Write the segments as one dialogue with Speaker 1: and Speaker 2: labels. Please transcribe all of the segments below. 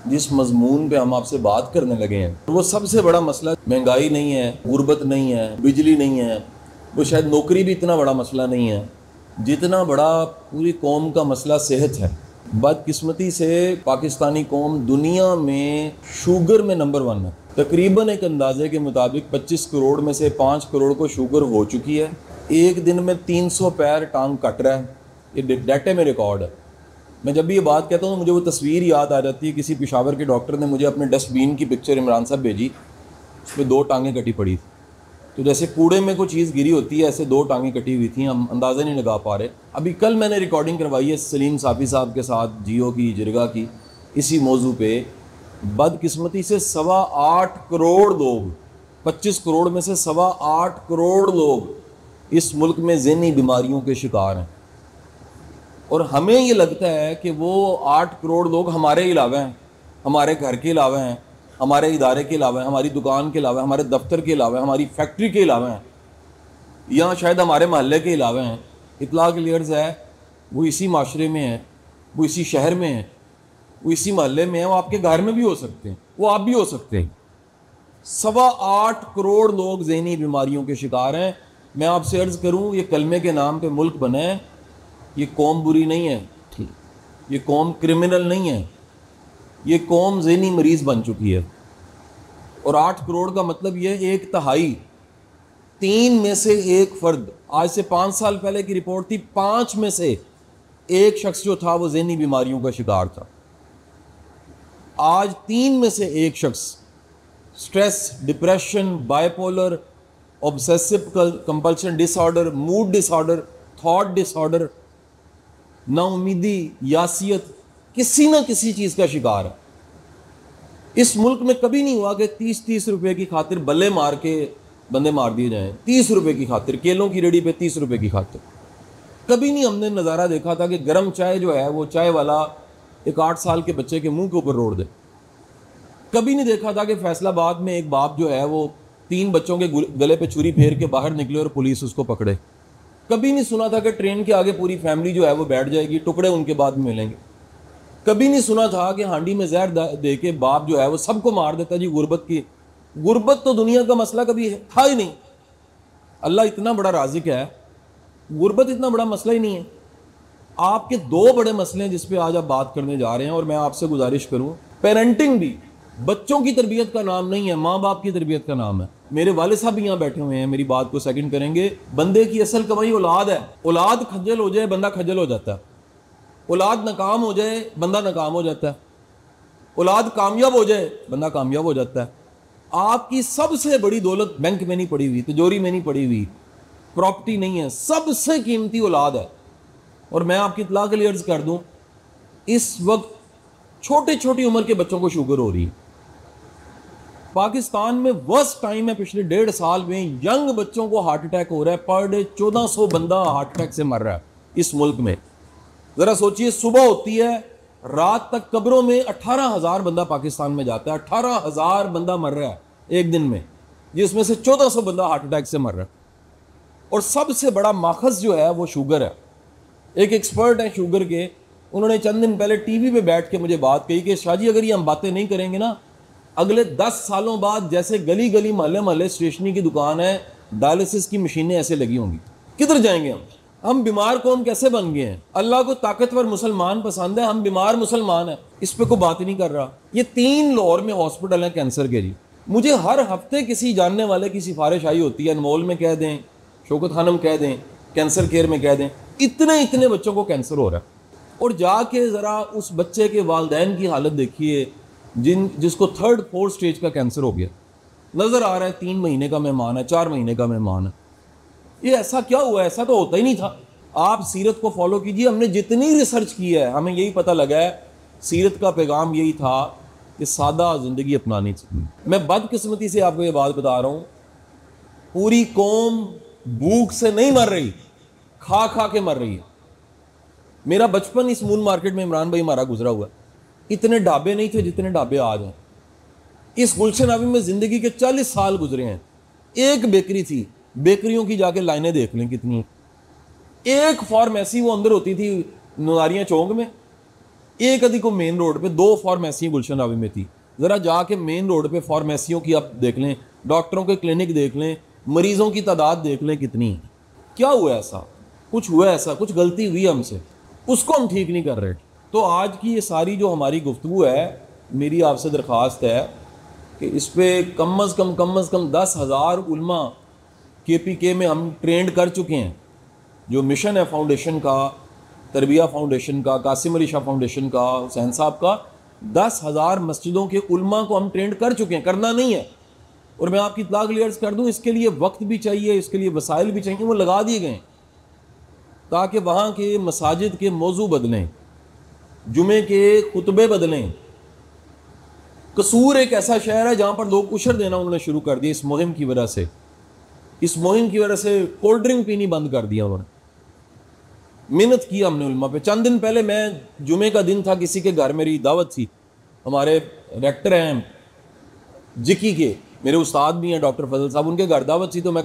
Speaker 1: जिस मजमून पे हम आपसे बात करने लगे हैं, वो सबसे बड़ा मसला महंगाई नहीं है, गुर्बत नहीं है, बिजली नहीं है, वो शायद नौकरी भी इतना बड़ा मसला नहीं है जितना बड़ा पूरी कौम का मसला सेहत है। बदकिस्मती से पाकिस्तानी कौम दुनिया में शुगर में नंबर 1 है। तकरीबन एक अंदाजे के मुताबिक 25 करोड़ में से 5 करोड़ को शुगर हो चुकी है। एक दिन में 300 पैर टांग कट रहा है। ये डाटे में रिकॉर्ड है। मैं जब भी ये बात कहता हूँ तो मुझे वो तस्वीर याद आ जाती है। किसी पेशावर के डॉक्टर ने मुझे अपने डस्टबिन की पिक्चर इमरान साहब भेजी, उसमें 2 टांगें कटी पड़ी थी। तो जैसे कूड़े में कोई चीज़ गिरी होती है, ऐसे 2 टांगें कटी हुई थी। हम अंदाज़ा नहीं लगा पा रहे। अभी कल मैंने रिकॉर्डिंग करवाई है सलीम साफ़ी साहब के साथ, जियो की जिरगा की, इसी मौजू पे। बदकिस्मती से 8.25 करोड़ लोग, 25 करोड़ में से 8.25 करोड़ लोग इस मुल्क में ज़हनी बीमारियों के शिकार हैं। और हमें ये लगता है कि वो 8 करोड़ लोग हमारे अलावा हैं, हमारे घर के अलावा हैं, हमारे इदारे के अलावा हैं, हमारी दुकान के अलावा, हमारे दफ्तर के अलावा, हमारी फैक्ट्री के अलावा हैं, या शायद हमारे मोहल्ले के अलावा हैं। इतला क्लियर्स है, वो इसी माशरे में है, वो इसी शहर में है, वो इसी मोहल्ले में है, वो आपके घर में भी हो सकते हैं, वो आप भी हो सकते हैं। 8.25 करोड़ लोग ज़हनी बीमारियों के शिकार हैं। मैं आपसे अर्ज़ करूँ, ये कलमे के नाम पे मुल्क बना है। ये कौम बुरी नहीं है, ये कौम क्रिमिनल नहीं है, ये कौम ज़हनी मरीज़ बन चुकी है। और 8 करोड़ का मतलब ये 1/3, 3 में से 1 फर्द। आज से 5 साल पहले की रिपोर्ट थी, 5 में से 1 शख्स जो था वो ज़हनी बीमारियों का शिकार था। आज 3 में से 1 शख्स stress, depression, bipolar, obsessive compulsion disorder, mood disorder, thought disorder, नाउमीदी, यासियत, किसी ना किसी चीज़ का शिकार है। इस मुल्क में कभी नहीं हुआ कि 30-30 रुपए की खातिर बल्ले मार के बंदे मार दिए जाएं। 30 रुपए की खातिर, केलों की रेडी पे 30 रुपए की खातिर। कभी नहीं हमने नज़ारा देखा था कि गर्म चाय जो है वो चाय वाला एक 8 साल के बच्चे के मुंह के ऊपर रोड़ दे। कभी नहीं देखा था कि फैसलाबाद में एक बाप जो है वो 3 बच्चों के गले पे छुरी फेर के बाहर निकले और पुलिस उसको पकड़े। कभी नहीं सुना था कि ट्रेन के आगे पूरी फैमिली जो है वो बैठ जाएगी, टुकड़े उनके बाद में मिलेंगे। कभी नहीं सुना था कि हांडी में जहर दे के बाप जो है वो सबको मार देता जी गुर्बत की। गुर्बत तो दुनिया का मसला कभी था ही नहीं। अल्लाह इतना बड़ा राज़िक है, गुर्बत इतना बड़ा मसला ही नहीं है। आपके 2 बड़े मसले हैं जिस पे आज आप बात करने जा रहे हैं। और मैं आपसे गुजारिश करूं, पेरेंटिंग भी बच्चों की तरबियत का नाम नहीं है, माँ बाप की तरबियत का नाम है। मेरे वाले साहब भी यहाँ बैठे हुए हैं, मेरी बात को सेकंड करेंगे। बंदे की असल कमाई औलाद है। औलाद खज्जल हो जाए, बंदा खज्जल हो जाता है। औलाद नाकाम हो जाए, बंदा नाकाम हो जाता है। औलाद कामयाब हो जाए, बंदा कामयाब हो जाता है। आपकी सबसे बड़ी दौलत बैंक में नहीं पड़ी हुई, तिजोरी में नहीं पड़ी हुई, प्रॉपर्टी नहीं है, सबसे कीमती औलाद है। और मैं आपकी इत्तला के लिए अर्ज कर दूं, इस वक्त छोटी छोटी उम्र के बच्चों को शुगर हो रही है। पाकिस्तान में वर्स्ट टाइम है, पिछले 1.5 साल में यंग बच्चों को हार्ट अटैक हो रहा है। पर डे 1400 बंदा हार्ट अटैक से मर रहा है इस मुल्क में। ज़रा सोचिए, सुबह होती है, रात तक कब्रों में 18,000 बंदा पाकिस्तान में जाता है। 18,000 बंदा मर रहा है एक दिन में, जिसमें से 1400 बंदा हार्ट अटैक से मर रहा है। और सबसे बड़ा माखज़ जो है वो शुगर है। एक एक्सपर्ट है शुगर के, उन्होंने चंद दिन पहले टीवी पे बैठ के मुझे बात कही कि शाह जी, अगर ये हम बातें नहीं करेंगे ना, अगले 10 सालों बाद जैसे गली गली मोहल्ले मोहल्ले स्टेशनरी की दुकान है, डायलिसिस की मशीनें ऐसे लगी होंगी। किधर जाएंगे हम बीमार कौम कैसे बन गए हैं। अल्लाह को ताकतवर मुसलमान पसंद है, हम बीमार मुसलमान हैं। इस पे कोई बात ही नहीं कर रहा। ये 3 लाहौर में हॉस्पिटल हैं कैंसर के जी। मुझे हर हफ्ते किसी जानने वाले की सिफारिश आई होती है, अनमोल में कह दें, शौकत खानम कह दें, कैंसर केयर में कह दें, इतने इतने बच्चों को कैंसर हो रहा है। और जाके ज़रा उस बच्चे के वालिदैन की हालत देखिए जिसको 3rd-4th स्टेज का कैंसर हो गया। नज़र आ रहा है 3 महीने का मेहमान है, 4 महीने का मेहमान है। ये ऐसा क्या हुआ? ऐसा तो होता ही नहीं था। आप सीरत को फॉलो कीजिए। हमने जितनी रिसर्च की है, हमें यही पता लगा है, सीरत का पैगाम यही था कि सादा ज़िंदगी अपनानी चाहिए। मैं बदकिस्मती से आपको ये बात बता रहा हूँ, पूरी कौम भूख से नहीं मर रही, खा खा के मर रही है। मेरा बचपन इस मून मार्केट में, इमरान भाई हमारा गुजरा हुआ, इतने ढाबे नहीं थे जितने ढाबे आज हैं। इस गुलशन आवी में ज़िंदगी के 40 साल गुजरे हैं। एक बेकरी थी, बेकरियों की जाके लाइनें देख लें कितनी। एक फार्मेसी वो अंदर होती थी नुनारियाँ चौक में, एक अधिक को मेन रोड पे 2 फार्मेसी गुलशन रावी में थी। ज़रा जाके मेन रोड पे फार्मेसियों की आप देख लें, डॉक्टरों के क्लिनिक देख लें, मरीज़ों की तादाद देख लें कितनी है। क्या हुआ ऐसा? कुछ हुआ ऐसा, कुछ गलती हुई हमसे, उसको हम ठीक नहीं कर रहे। तो आज की ये सारी जो हमारी गुफ्तगू है, मेरी आपसे दरख्वास्त है कि इस पर कम अज़ कम 10,000 उलमा KPK में हम ट्रेंड कर चुके हैं। जो मिशन है फाउंडेशन का, तरबिया फाउंडेशन का, कासिम अली शाह फाउंडेशन का, हुसैन साहब का, 10,000 मस्जिदों के उलमा को हम ट्रेंड कर चुके हैं। करना नहीं है, और मैं आपकी इत्तला क्लियर्स कर दूं, इसके लिए वक्त भी चाहिए, इसके लिए वसाइल भी चाहिए, वो लगा दिए गए ताकि वहाँ के मसाजिद के मौजू बदलें, जुमे के खुतबे बदलें। कसूर एक ऐसा शहर है जहाँ पर लोग उशर देना उन्होंने शुरू कर दिया इस मुहिम की वजह से। इस मुहिम की वजह से कोल्ड ड्रिंक पीनी बंद कर दिया उन्होंने। मेहनत की हमने उलमा पे। चंद दिन पहले मैं, जुमे का दिन था, किसी के घर मेरी दावत थी। हमारे रेक्टर हैं जिकी के, मेरे उस्ताद भी हैं डॉक्टर फजल साहब, उनके घर दावत थी। तो मैं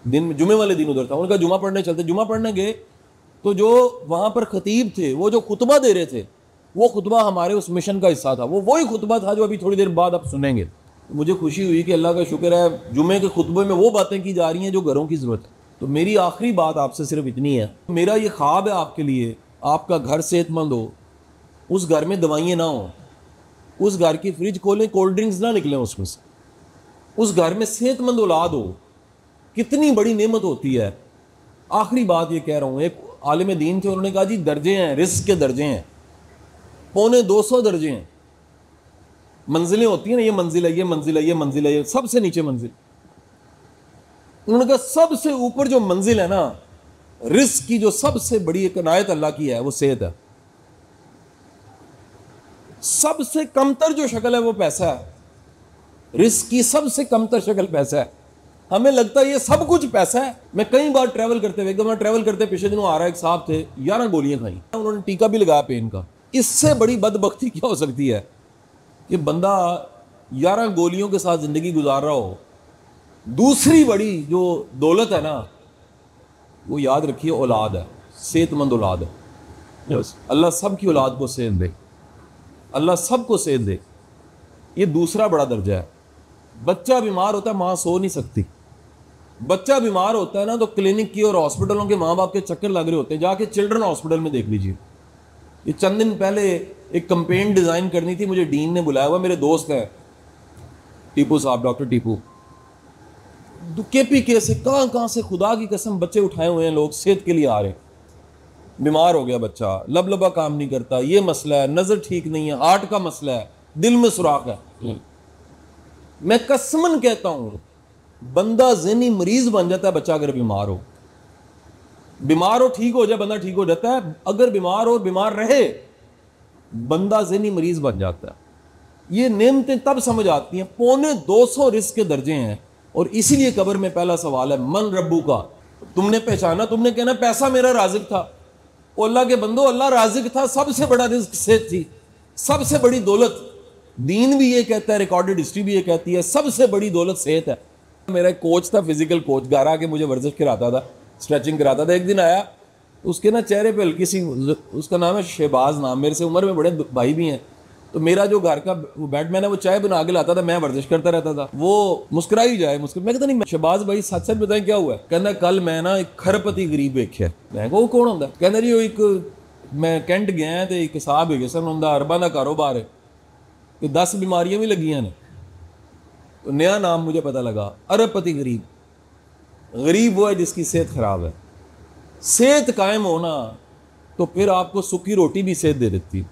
Speaker 1: जुमे वाले दिन उधर था। उनका जुमा पढ़ने चलते, जुमा पढ़ने गए तो जो वहाँ पर खतीब थे, वो जो खुतबा दे रहे थे, वो खुतबा हमारे उस मिशन का हिस्सा था। वो वही खुतबा था जो अभी थोड़ी देर बाद आप सुनेंगे। मुझे खुशी हुई कि अल्लाह का शुक्र है, जुमे के खुतबे में वो बातें की जा रही हैं जो घरों की ज़रूरत है। तो मेरी आखिरी बात आपसे सिर्फ इतनी है, मेरा ये ख्वाब है आपके लिए, आपका घर सेहतमंद हो, उस घर में दवाइयाँ ना हो, उस घर की फ्रिज खोलें, कोल्ड ड्रिंक्स ना निकलें उसमें से, उस घर में सेहतमंद औलाद हो। कितनी बड़ी नेमत होती है। आखिरी बात ये कह रहा हूँ, एक आलिम दीन थे, उन्होंने कहा जी दर्जे हैं, रिस्क के दर्जे हैं, 250 दर्जे हैं। मंजिलें होती हैं ना, ये मंजिल है, ये मंजिल है, ये मंजिल है, ये सबसे नीचे मंजिल। उन्होंने कहा सबसे ऊपर जो मंजिल है ना, रिस्क की जो सबसे बड़ी एक इनायत अल्लाह की है, वो सेहत है। सबसे कमतर जो शक्ल है वो पैसा है। रिस्क की सबसे कमतर शक्ल पैसा है। हमें लगता है ये सब कुछ पैसा है। मैं कई बार ट्रैवल करते हुए, एकदम ट्रैवल करते पिछले दिनों आ रहा है, एक साहब थे, 11 गोलियां खाई, उन्होंने टीका भी लगाया पेन का। इससे बड़ी बदबख्ती क्या हो सकती है कि बंदा 11 गोलियों के साथ ज़िंदगी गुजार रहा हो। दूसरी बड़ी जो दौलत है ना, वो याद रखिए औलाद है, सेहतमंद औलाद है। अल्लाह सब की औलाद को सेहत दे, अल्लाह सबको सेहत दे। ये दूसरा बड़ा दर्जा है। बच्चा बीमार होता है, माँ सो नहीं सकती। बच्चा बीमार होता है ना, तो क्लिनिक की और हॉस्पिटलों के माँ बाप के चक्कर लग रहे होते हैं। जाके चिल्ड्रन हॉस्पिटल में देख लीजिए। ये चंद दिन पहले एक कंपेन डिज़ाइन करनी थी, मुझे डीन ने बुलाया हुआ, मेरे दोस्त हैं टीपू साहब, डॉक्टर टीपू, KPK से कहाँ से खुदा की कसम बच्चे उठाए हुए हैं लोग, सेहत के लिए आ रहे हैं। बीमार हो गया बच्चा, लबलबा काम नहीं करता, ये मसला है, नज़र ठीक नहीं है, हार्ट का मसला है, दिल में सुराख है। मैं कसमन कहता हूं, बंदा ज़हनी मरीज बन जाता है बच्चा अगर बीमार हो। बीमार हो, ठीक हो जाए, बंदा ठीक हो जाता है। अगर बीमार हो, बीमार रहे, बंदा ज़हनी मरीज बन जाता है। ये नेमतें तब समझ आती हैं। 250 रिस्क के दर्जे हैं। और इसीलिए कब्र में पहला सवाल है, मन रब्बू का। तुमने पहचाना, तुमने कहना पैसा मेरा राजिक था। अल्लाह के बंदो, अल्लाह राजिक था। सबसे बड़ा रिस्क सेहत थी, सबसे बड़ी दौलत। दीन भी ये कहता है, रिकॉर्डेड हिस्ट्री भी ये कहती है, सबसे बड़ी दौलत सेहत है। मेरा एक कोच था, फिजिकल कोच, घर आके मुझे वर्जिश कराता था, स्ट्रेचिंग कराता था। एक दिन आया, उसके ना चेहरे पे हल्की सी, उसका नाम है शहबाज नाम, मेरे से उम्र में बड़े भाई भी हैं। तो मेरा जो घर का वो बैटमैन है, वो चाय बना के लाता था, मैं वर्जिश करता रहता था। वो मुस्कुरा ही जाए, मैं कहता नहीं शहबाज भाई सच सच बताएं क्या हुआ है? कहना कल मैं ना एक खरपति गरीब वेख्या। मैं वो कौन होंगे? कहना जी वो एक, मैं कैंट गया तो एक साहब है सन, उनका अरबां का कारोबार है, कि 10 बीमारियां भी लगियां ने। तो नया नाम मुझे पता लगा, अरबपति गरीब। गरीब वो है जिसकी सेहत खराब है। सेहत कायम होना तो फिर आपको सूखी रोटी भी सेहत दे देती।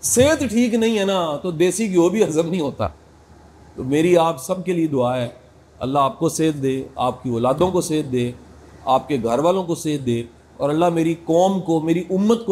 Speaker 1: सेहत ठीक नहीं है ना, तो देसी घी भी हजम नहीं होता। तो मेरी आप सब के लिए दुआ है, अल्लाह आपको सेहत दे, आपकी औलादों को सेहत दे, आपके घर वालों को सेहत दे, और अल्लाह मेरी कौम को, मेरी उम्मत को